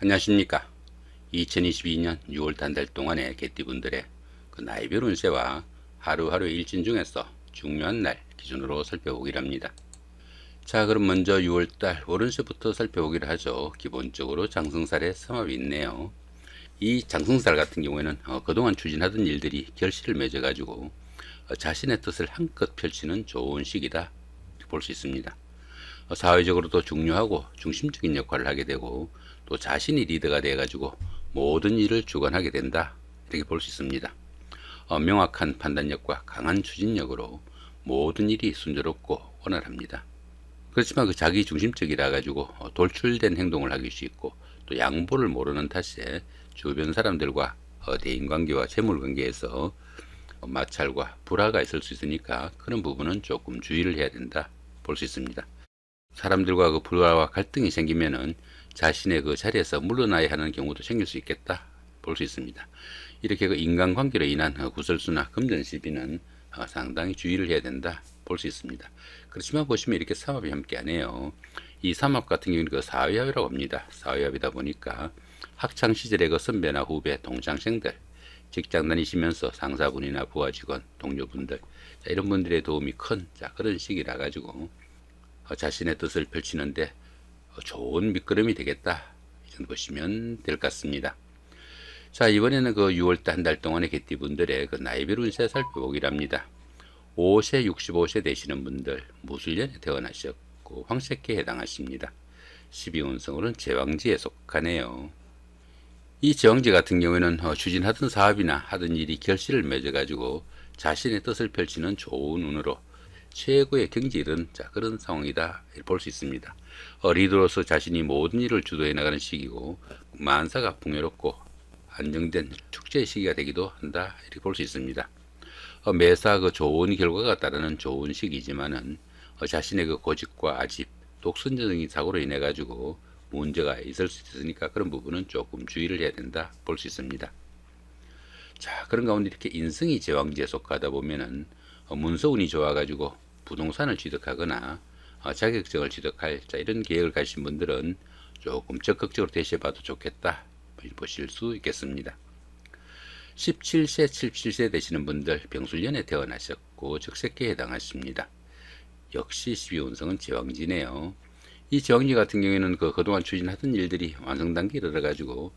안녕하십니까. 2022년 6월 한 달 동안의 개띠분들의 그 나이별 운세와 하루하루 일진 중에서 중요한 날 기준으로 살펴보기로 합니다. 자, 그럼 먼저 6월달 월운세부터 살펴보기로 하죠. 기본적으로 장승살에 삼합이 있네요. 이 장승살 같은 경우에는 그동안 추진하던 일들이 결실을 맺어가지고 자신의 뜻을 한껏 펼치는 좋은 시기다 볼 수 있습니다. 사회적으로도 중요하고 중심적인 역할을 하게 되고 또 자신이 리더가 돼가지고 모든 일을 주관하게 된다 이렇게 볼 수 있습니다. 명확한 판단력과 강한 추진력으로 모든 일이 순조롭고 원활합니다. 그렇지만 그 자기 중심적이라 가지고 돌출된 행동을 하기 쉽고 또 양보를 모르는 탓에 주변 사람들과 대인관계와 재물관계에서 마찰과 불화가 있을 수 있으니까 그런 부분은 조금 주의를 해야 된다 볼 수 있습니다. 사람들과 그 불화와 갈등이 생기면은 자신의 그 자리에서 물러나야 하는 경우도 생길 수 있겠다 볼 수 있습니다. 이렇게 그 인간관계로 인한 구설수나 금전시비는 상당히 주의를 해야 된다 볼 수 있습니다. 그렇지만 보시면 이렇게 삼합이 함께 하네요. 이 삼합 같은 경우는 그 사회합이라고 합니다. 사회합이다 보니까 학창 시절의 그 선배나 후배, 동창생들, 직장 다니시면서 상사분이나 부하 직원, 동료분들, 이런 분들의 도움이 큰 그런 시기라 가지고 자신의 뜻을 펼치는데 좋은 밑거름이 되겠다 이 정도 보시면 될 것 같습니다. 자, 이번에는 그 6월달 한 달 동안의 개띠분들의 그 나이별 운세 살펴보기로 합니다. 5세 65세 되시는 분들 무술년에 태어나셨고 황색기에 해당하십니다. 12운성으로는 제왕지에 속하네요. 이 제왕지 같은 경우에는 추진하던 사업이나 하던 일이 결실을 맺어가지고 자신의 뜻을 펼치는 좋은 운으로 최고의 경지에 이른 그런 상황이다 볼 수 있습니다. 리더로서 자신이 모든 일을 주도해 나가는 시기고 만사가 풍요롭고 안정된 축제의 시기가 되기도 한다 이렇게 볼 수 있습니다. 매사 그 좋은 결과가 따르는 좋은 시기지만은 자신의 그 고집과 아집, 독선적인 사고로 인해 가지고 문제가 있을 수 있으니까 그런 부분은 조금 주의를 해야 된다 볼 수 있습니다. 자, 그런 가운데 이렇게 인성이 제왕지에 속하다 보면은 문서운이 좋아가지고 부동산을 취득하거나 자격증을 취득할 이런 계획을 가신 분들은 조금 적극적으로 대시해봐도 좋겠다 보실 수 있겠습니다. 17세, 77세 되시는 분들 병술년에 태어나셨고 적색기에 해당하십니다. 역시 12운성은 제왕지네요. 이 제왕지 같은 경우에는 그동안 추진하던 일들이 완성 단계에 이르러가지고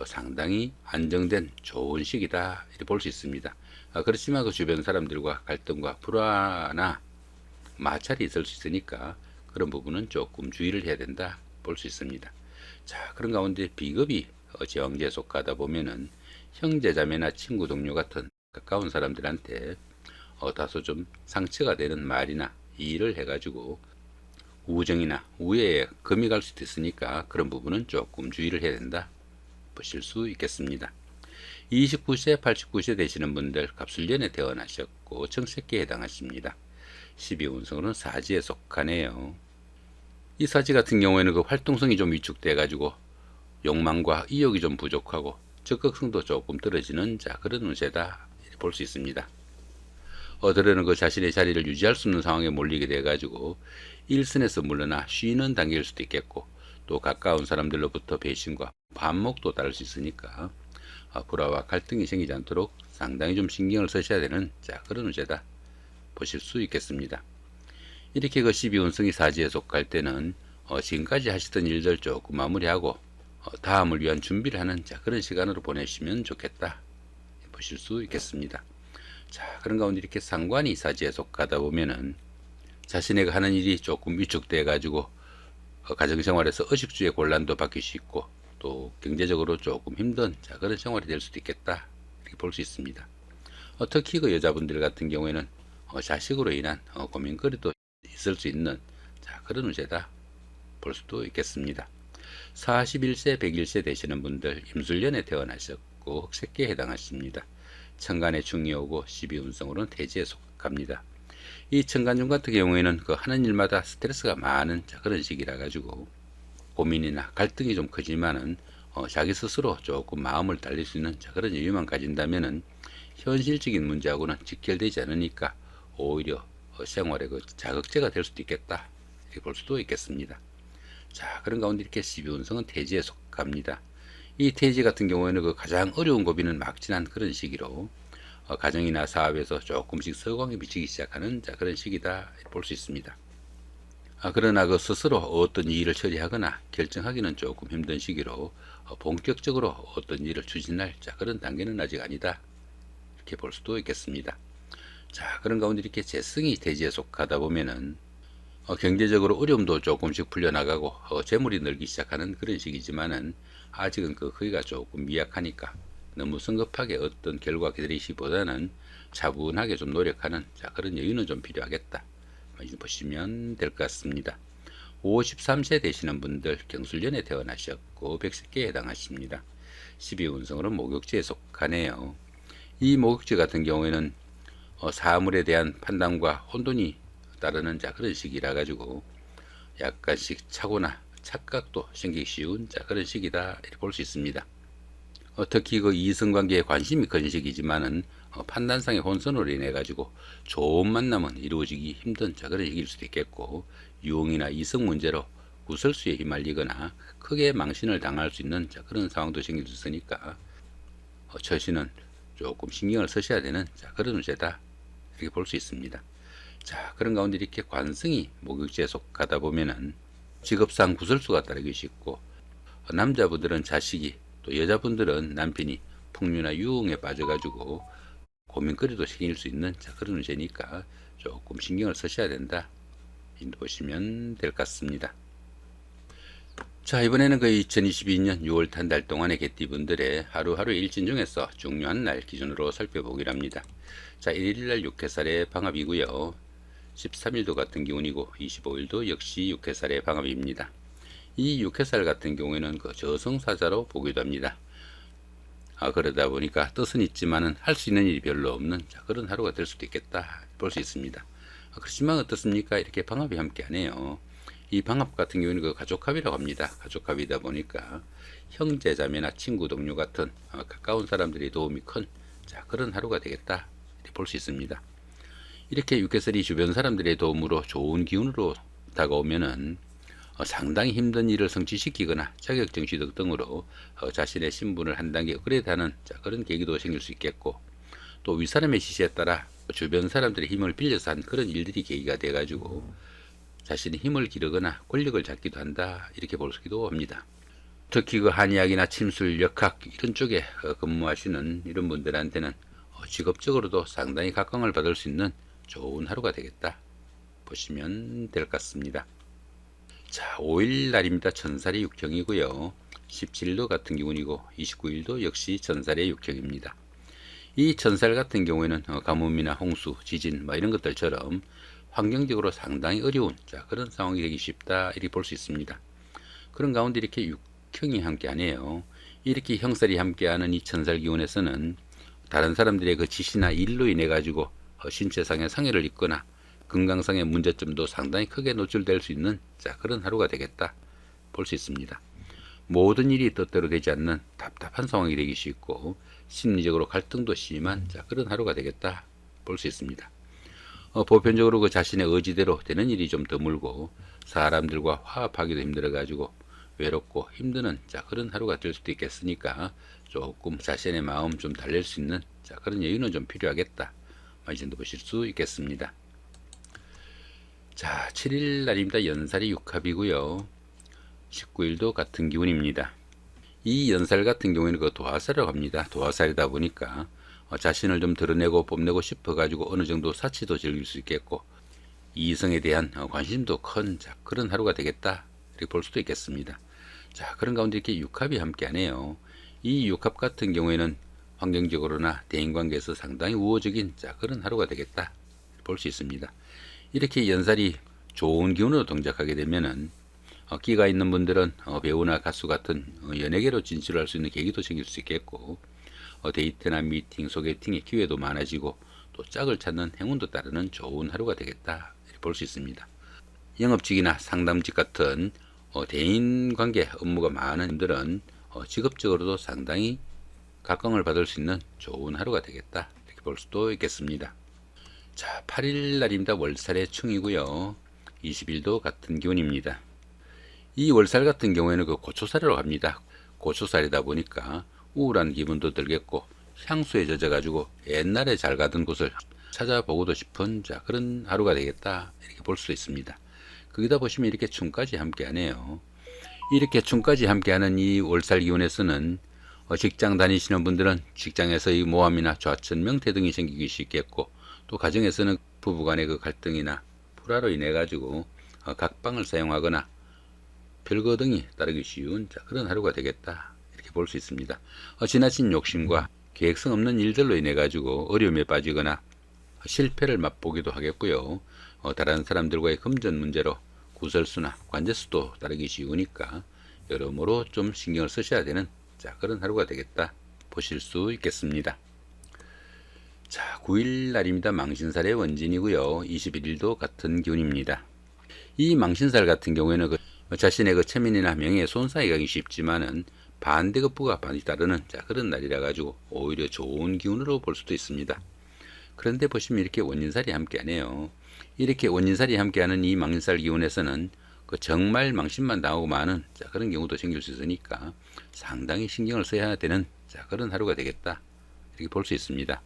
상당히 안정된 좋은 시기다 이렇게 볼 수 있습니다. 그렇지만 그 주변 사람들과 갈등과 불화나 마찰이 있을 수 있으니까 그런 부분은 조금 주의를 해야 된다 볼 수 있습니다. 자, 그런 가운데 비겁이 제왕지에 속하다 보면은 형제자매나 친구 동료 같은 가까운 사람들한테 다소 좀 상처가 되는 말이나 일을 해가지고 우정이나 우애에 금이 갈 수도 있으니까 그런 부분은 조금 주의를 해야 된다 보실 수 있겠습니다. 29세, 89세 되시는 분들 갑술년에 태어나셨고 청색기에 해당하십니다. 12운성으로는 사지에 속하네요. 이 사지 같은 경우에는 그 활동성이 좀 위축돼 가지고 욕망과 의욕이 좀 부족하고 적극성도 조금 떨어지는 그런 운세다 볼 수 있습니다. 어들에는 그 자신의 자리를 유지할 수 없는 상황에 몰리게 돼 가지고 일선에서 물러나 쉬는 단계일 수도 있겠고 또 가까운 사람들로부터 배신과 반목도 따를 수 있으니까 불화와 갈등이 생기지 않도록 상당히 좀 신경을 쓰셔야 되는 그런 운세다 보실 수 있겠습니다. 이렇게 그 12운성이 사지에 속할 때는 지금까지 하시던 일들 조금 마무리하고 다음을 위한 준비를 하는 그런 시간으로 보내시면 좋겠다 보실 수 있겠습니다. 자, 그런 가운데 이렇게 상관이 사지에 속하다 보면은 자신의 하는 일이 조금 위축돼 가지고 가정생활에서 의식주의 곤란도 받기 쉽고 또 경제적으로 조금 힘든 그런 생활이 될 수도 있겠다 이렇게 볼 수 있습니다. 특히 그 여자분들 같은 경우에는 자식으로 인한 고민거리도 있을 수 있는 그런 운세다 볼 수도 있겠습니다. 41세, 101세 되시는 분들 임술년에 태어나셨고 흑색기에 해당하십니다. 천간에 충이 오고 12운성으로는 대지에 속합니다. 이 천간중 같은 경우에는 하는 일마다 스트레스가 많은 그런 시기라 가지고 고민이나 갈등이 좀 크지만은 자기 스스로 조금 마음을 달릴 수 있는 그런 여유만 가진다면은 현실적인 문제하고는 직결되지 않으니까 오히려 생활의 자극제가 될 수도 있겠다 이렇게 볼 수도 있겠습니다. 자, 그런 가운데 이렇게 12운성은 대지에 속합니다. 이 태지 같은 경우에는 그 가장 어려운 고비는 막 지난 그런 시기로 가정이나 사업에서 조금씩 서광이 비치기 시작하는 그런 시기다 볼 수 있습니다. 그러나 그 스스로 어떤 일을 처리하거나 결정하기는 조금 힘든 시기로 본격적으로 어떤 일을 추진할 그런 단계는 아직 아니다 이렇게 볼 수도 있겠습니다. 자, 그런 가운데 이렇게 재성이 대지에 속하다 보면은 경제적으로 어려움도 조금씩 풀려나가고 재물이 늘기 시작하는 그런 시기지만은 아직은 거기가 조금 미약하니까 너무 성급하게 어떤 결과 기다리시기보다는 차분하게 좀 노력하는 그런 여유는 좀 필요하겠다. 보시면 될 것 같습니다. 53세 되시는 분들 경술년에 태어나셨고 백색계에 해당하십니다. 12운성으로 목욕지에 속하네요. 이 목욕지 같은 경우에는 사물에 대한 판단과 혼돈이 따르는 그런 시기라 가지고 약간씩 착오나 착각도 생기기 쉬운 그런 시기다 이렇게 볼 수 있습니다. 특히 그 이성관계에 관심이 큰 시기지만은 판단상의 혼선으로 인해 가지고 좋은 만남은 이루어지기 힘든 그런 시기일 수도 있겠고, 유흥이나 이성 문제로 구설수에 휘말리거나 크게 망신을 당할 수 있는 그런 상황도 생길 수 있으니까 처신은 조금 신경을 쓰셔야 되는 그런 문제다 이렇게 볼 수 있습니다. 자, 그런 가운데 이렇게 관성이 목욕지에 속하다 보면은 직업상 구설수가 따르기 쉽고, 남자분들은 자식이, 또 여자분들은 남편이 풍류나 유흥에 빠져가지고 고민거리도 생길 수 있는 그런 문제니까 조금 신경을 쓰셔야 된다 보시면 될 것 같습니다. 자, 이번에는 그 2022년 6월 한 달 동안의 개띠분들의 하루하루 일진 중에서 중요한 날 기준으로 살펴보기로 합니다. 자, 1일날 6회살의 방합이고요. 13일도 같은 기운이고 25일도 역시 6회살의 방합입니다. 이 6회살 같은 경우에는 그 저승사자로 보기도 합니다. 그러다 보니까 뜻은 있지만은 할 수 있는 일이 별로 없는 그런 하루가 될 수도 있겠다 볼 수 있습니다. 그렇지만 어떻습니까? 이렇게 방합이 함께하네요. 이 방합 같은 경우는 그 가족합이라고 합니다. 가족합이다 보니까 형제 자매나 친구 동료 같은 가까운 사람들의 도움이 큰 그런 하루가 되겠다 볼 수 있습니다. 이렇게 육개설이 주변 사람들의 도움으로 좋은 기운으로 다가오면은 상당히 힘든 일을 성취시키거나 자격증 취득 등으로 자신의 신분을 한 단계 업그레이드하는 그런 계기도 생길 수 있겠고, 또 윗사람의 지시에 따라 주변 사람들의 힘을 빌려서 한 그런 일들이 계기가 돼 가지고 자신의 힘을 기르거나 권력을 잡기도 한다 이렇게 볼 수도 합니다. 특히 그 한의학이나 침술, 역학 이런 쪽에 근무하시는 이런 분들한테는 직업적으로도 상당히 각광을 받을 수 있는 좋은 하루가 되겠다 보시면 될 것 같습니다. 자, 5일 날입니다. 천살의 육형이고요. 17일도 같은 기운이고 29일도 역시 천살의 육형입니다. 이 천살 같은 경우에는 가뭄이나 홍수, 지진 이런 것들처럼 환경적으로 상당히 어려운 그런 상황이 되기 쉽다 이렇게 볼 수 있습니다. 그런 가운데 이렇게 육형이 함께하네요. 이렇게 형살이 함께하는 이 천살 기운에서는 다른 사람들의 그 지시나 일로 인해 가지고 신체상의 상해를 입거나 건강상의 문제점도 상당히 크게 노출될 수 있는 그런 하루가 되겠다 볼 수 있습니다. 모든 일이 뜻대로 되지 않는 답답한 상황이 되기 쉽고 심리적으로 갈등도 심한 그런 하루가 되겠다 볼 수 있습니다. 보편적으로 그 자신의 의지대로 되는 일이 좀 드물고 사람들과 화합하기도 힘들어 가지고 외롭고 힘드는 그런 하루가 될 수도 있겠으니까 조금 자신의 마음 좀 달랠 수 있는 그런 여유는 좀 필요하겠다 이 정도 보실 수 있겠습니다. 자, 7일 날입니다. 연살이 육합이고요. 19일도 같은 기운입니다. 이 연살 같은 경우에는 그 도화살이라고 합니다. 도화살이다 보니까 자신을 좀 드러내고 뽐내고 싶어 가지고 어느 정도 사치도 즐길 수 있겠고 이성에 대한 관심도 큰 그런 하루가 되겠다 이렇게 볼 수도 있겠습니다. 자, 그런 가운데 이렇게 육합이 함께하네요. 이 육합 같은 경우에는 환경적으로나 대인관계에서 상당히 우호적인 그런 하루가 되겠다 볼 수 있습니다. 이렇게 연살이 좋은 기운으로 동작하게 되면은 끼가 있는 분들은 배우나 가수 같은 연예계로 진출할 수 있는 계기도 생길 수 있겠고, 데이트나 미팅, 소개팅의 기회도 많아지고 또 짝을 찾는 행운도 따르는 좋은 하루가 되겠다 볼 수 있습니다. 영업직이나 상담직 같은 대인관계 업무가 많은 분들은 직업적으로도 상당히 각광을 받을 수 있는 좋은 하루가 되겠다 이렇게 볼 수도 있겠습니다. 자, 8일 날입니다. 월살의 충이고요. 20일도 같은 기운입니다. 이 월살 같은 경우에는 그 고초살이라고 합니다. 고초살이다 보니까 우울한 기분도 들겠고 향수에 젖어가지고 옛날에 잘 가던 곳을 찾아보고도 싶은 그런 하루가 되겠다, 이렇게 볼 수 있습니다. 거기다 보시면 이렇게 춤까지 함께하네요. 이렇게 춤까지 함께하는 이 월살 기운에서는 직장 다니시는 분들은 직장에서의 모함이나 좌천 명태 등이 생기기 쉽겠고, 또 가정에서는 부부간의 그 갈등이나 불화로 인해 가지고 각방을 사용하거나 별거 등이 따르기 쉬운 그런 하루가 되겠다, 이렇게 볼 수 있습니다. 지나친 욕심과 계획성 없는 일들로 인해 가지고 어려움에 빠지거나 실패를 맛보기도 하겠고요. 다른 사람들과의 금전 문제로 구설수나 관제수도 따르기 쉬우니까 여러모로 좀 신경을 쓰셔야 되는 그런 하루가 되겠다 보실 수 있겠습니다. 9일 날입니다. 망신살의 원진이고요. 21일도 같은 기운입니다. 이 망신살 같은 경우에는 자신의 체면이나 명예에 손상이 가기 쉽지만은 반대급부가 많이 따르는 그런 날이라 가지고 오히려 좋은 기운으로 볼 수도 있습니다. 그런데 보시면 이렇게 원진살이 함께하네요. 이렇게 원진살이 함께하는 이 망신살 기운에서는 정말 망신만 당하고 마는 그런 경우도 생길 수 있으니까 상당히 신경을 써야 되는 그런 하루가 되겠다, 이렇게 볼 수 있습니다.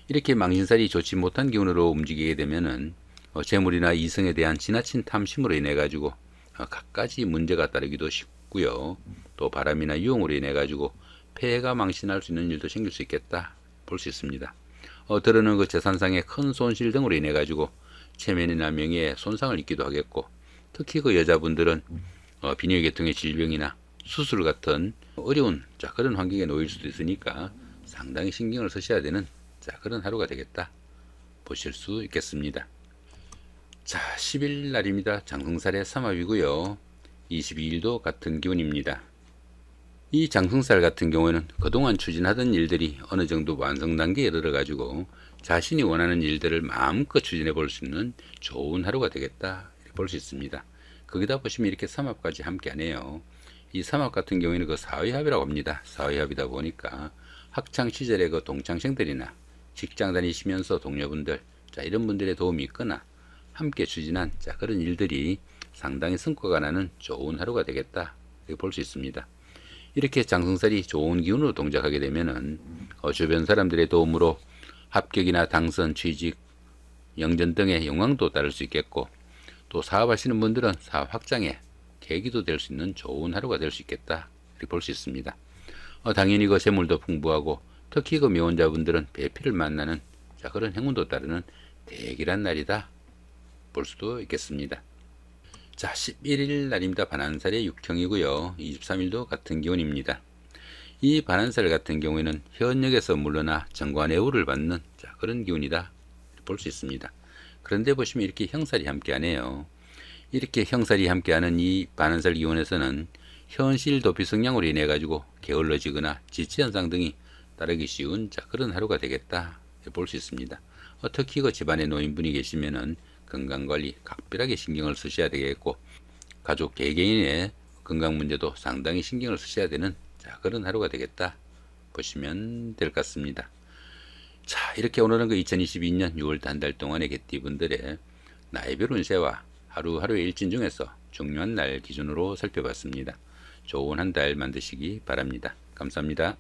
이렇게 망신살이 좋지 못한 기운으로 움직이게 되면은 재물이나 이성에 대한 지나친 탐심으로 인해 가지고 갖가지 문제가 따르기도 쉽고요. 또 바람이나 유혹으로 인해 가지고 폐해가 망신할 수 있는 일도 생길 수 있겠다 볼 수 있습니다. 들어는 재산상의 큰 손실 등으로 인해 가지고 체면이나 명예에 손상을 입기도 하겠고, 특히 여자분들은 비뇨기계통의 질병이나 수술 같은 어려운 그런 환경에 놓일 수도 있으니까 상당히 신경을 쓰셔야 되는 그런 하루가 되겠다 보실 수 있겠습니다. 10일 날입니다. 장승살의 삼합이고요. 22일도 같은 기운입니다. 이 장승살 같은 경우에는 그동안 추진하던 일들이 어느 정도 완성 단계에 이르러 가지고 자신이 원하는 일들을 마음껏 추진해 볼 수 있는 좋은 하루가 되겠다, 이렇게 볼 수 있습니다. 거기다 보시면 이렇게 삼합까지 함께 하네요. 이 삼합 같은 경우에는 사회합이라고 합니다. 사회합이다 보니까 학창 시절의 동창생들이나 직장 다니시면서 동료분들, 이런 분들의 도움이 있거나 함께 추진한 그런 일들이 상당히 성과가 나는 좋은 하루가 되겠다, 이렇게 볼 수 있습니다. 이렇게 장승살이 좋은 기운으로 동작하게 되면은 주변 사람들의 도움으로 합격이나 당선, 취직, 영전 등의 영광도 따를 수 있겠고, 또 사업하시는 분들은 사업 확장에 계기도 될 수 있는 좋은 하루가 될 수 있겠다, 이렇게 볼 수 있습니다. 당연히 재물도 풍부하고, 특히 미혼자분들은 배필을 만나는 그런 행운도 따르는 대길한 날이다 볼 수도 있겠습니다. 11일 날입니다. 반한살의 육형이고요. 23일도 같은 기운입니다. 이 반한살 같은 경우에는 현역에서 물러나 정관의 우를 받는 그런 기운이다 볼 수 있습니다. 그런데 보시면 이렇게 형살이 함께하네요. 이렇게 형살이 함께하는 이 반한살 기운에서는 현실 도피 성향으로 인해 가지고 게을러지거나 지치 현상 등이 따르기 쉬운 그런 하루가 되겠다 볼 수 있습니다. 특히 집안에 노인분이 계시면은 건강관리 각별하게 신경을 쓰셔야 되겠고, 가족 개개인의 건강 문제도 상당히 신경을 쓰셔야 되는 그런 하루가 되겠다 보시면 될 것 같습니다. 이렇게 오늘은 2022년 6월 한 달 동안의 개띠분들의 나이별 운세와 하루하루의 일진 중에서 중요한 날 기준으로 살펴봤습니다. 좋은 한 달 만드시기 바랍니다. 감사합니다.